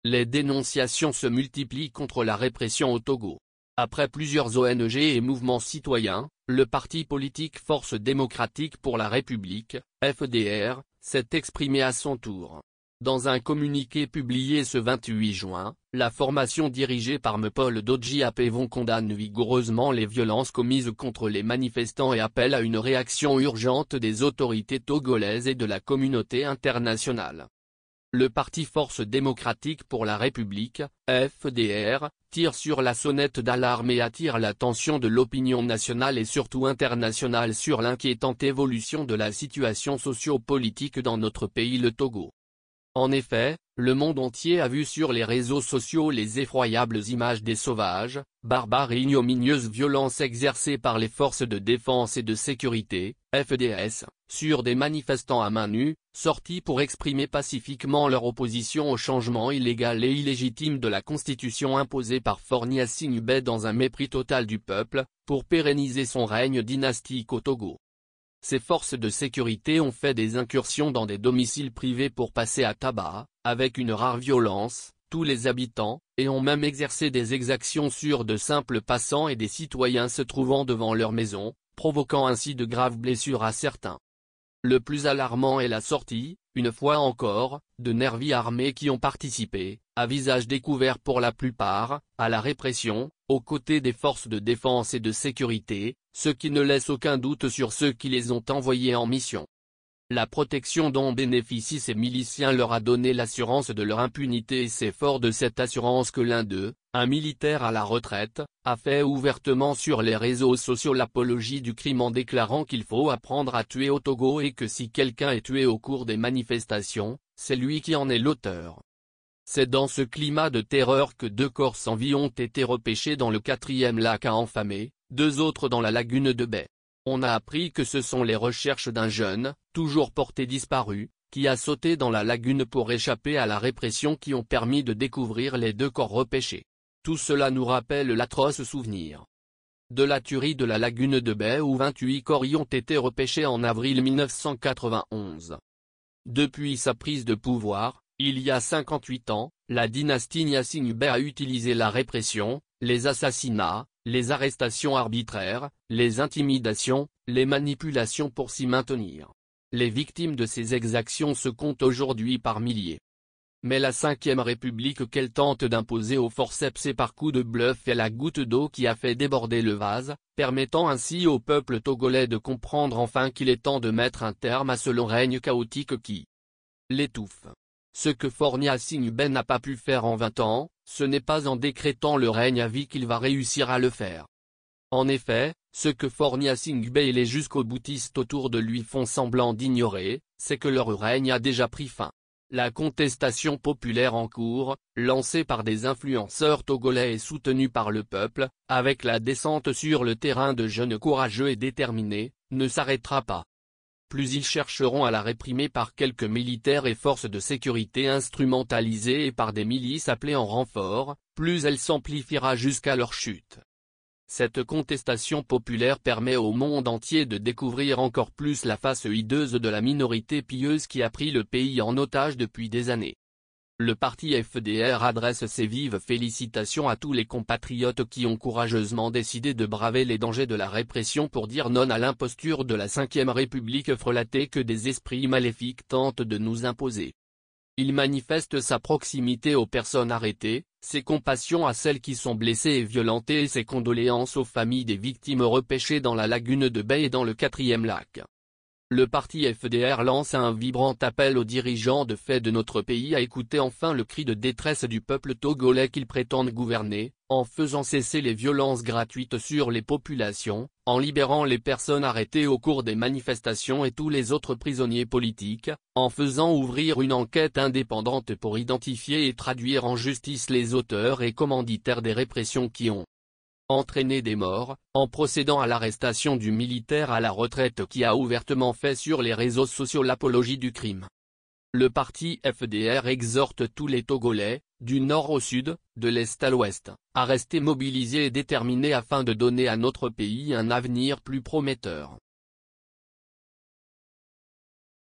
Les dénonciations se multiplient contre la répression au Togo. Après plusieurs ONG et mouvements citoyens, le parti politique Force démocratique pour la République, FDR, s'est exprimé à son tour. Dans un communiqué publié ce 28 juin, la formation dirigée par M. Paul Dodji Apevon condamne vigoureusement les violences commises contre les manifestants et appelle à une réaction urgente des autorités togolaises et de la communauté internationale. Le parti Force démocratique pour la République, FDR, tire sur la sonnette d'alarme et attire l'attention de l'opinion nationale et surtout internationale sur l'inquiétante évolution de la situation socio-politique dans notre pays le Togo. En effet, le monde entier a vu sur les réseaux sociaux les effroyables images des sauvages, barbares et ignominieuses violences exercées par les forces de défense et de sécurité, FDS, sur des manifestants à main nue, sortis pour exprimer pacifiquement leur opposition au changement illégal et illégitime de la constitution imposée par Faure Gnassingbé dans un mépris total du peuple, pour pérenniser son règne dynastique au Togo. Ces forces de sécurité ont fait des incursions dans des domiciles privés pour passer à tabac, avec une rare violence, tous les habitants, et ont même exercé des exactions sur de simples passants et des citoyens se trouvant devant leur maison, provoquant ainsi de graves blessures à certains. Le plus alarmant est la sortie, une fois encore, de nervis armés qui ont participé, à visage découvert pour la plupart, à la répression, aux côtés des forces de défense et de sécurité, ce qui ne laisse aucun doute sur ceux qui les ont envoyés en mission. La protection dont bénéficient ces miliciens leur a donné l'assurance de leur impunité et c'est fort de cette assurance que l'un d'eux, un militaire à la retraite, a fait ouvertement sur les réseaux sociaux l'apologie du crime en déclarant qu'il faut apprendre à tuer au Togo et que si quelqu'un est tué au cours des manifestations, c'est lui qui en est l'auteur. C'est dans ce climat de terreur que 2 corps sans vie ont été repêchés dans le 4e lac à Enfamé, 2 autres dans la lagune de Baie. On a appris que ce sont les recherches d'un jeune, toujours porté disparu, qui a sauté dans la lagune pour échapper à la répression qui ont permis de découvrir les 2 corps repêchés. Tout cela nous rappelle l'atroce souvenir de la tuerie de la lagune de Baie où 28 corps y ont été repêchés en avril 1991. Depuis sa prise de pouvoir, il y a 58 ans, la dynastie Gnassingbé a utilisé la répression, les assassinats, les arrestations arbitraires, les intimidations, les manipulations pour s'y maintenir. Les victimes de ces exactions se comptent aujourd'hui par milliers. Mais la 5e République qu'elle tente d'imposer au forceps et par coups de bluff est la goutte d'eau qui a fait déborder le vase, permettant ainsi au peuple togolais de comprendre enfin qu'il est temps de mettre un terme à ce long règne chaotique qui l'étouffe. Ce que Faure Gnassingbé n'a pas pu faire en 20 ans, ce n'est pas en décrétant le règne à vie qu'il va réussir à le faire. En effet, ce que Faure Gnassingbé et les jusqu'au-boutistes autour de lui font semblant d'ignorer, c'est que leur règne a déjà pris fin. La contestation populaire en cours, lancée par des influenceurs togolais et soutenue par le peuple, avec la descente sur le terrain de jeunes courageux et déterminés, ne s'arrêtera pas. Plus ils chercheront à la réprimer par quelques militaires et forces de sécurité instrumentalisées et par des milices appelées en renfort, plus elle s'amplifiera jusqu'à leur chute. Cette contestation populaire permet au monde entier de découvrir encore plus la face hideuse de la minorité pieuse qui a pris le pays en otage depuis des années. Le parti FDR adresse ses vives félicitations à tous les compatriotes qui ont courageusement décidé de braver les dangers de la répression pour dire non à l'imposture de la 5e République frelatée que des esprits maléfiques tentent de nous imposer. Il manifeste sa proximité aux personnes arrêtées, ses compassions à celles qui sont blessées et violentées et ses condoléances aux familles des victimes repêchées dans la lagune de Baie et dans le 4e lac. Le parti FDR lance un vibrant appel aux dirigeants de fait de notre pays à écouter enfin le cri de détresse du peuple togolais qu'ils prétendent gouverner, en faisant cesser les violences gratuites sur les populations, en libérant les personnes arrêtées au cours des manifestations et tous les autres prisonniers politiques, en faisant ouvrir une enquête indépendante pour identifier et traduire en justice les auteurs et commanditaires des répressions qui ont entraîné des morts, en procédant à l'arrestation du militaire à la retraite qui a ouvertement fait sur les réseaux sociaux l'apologie du crime. Le parti FDR exhorte tous les Togolais, du nord au sud, de l'est à l'ouest, à rester mobilisés et déterminés afin de donner à notre pays un avenir plus prometteur.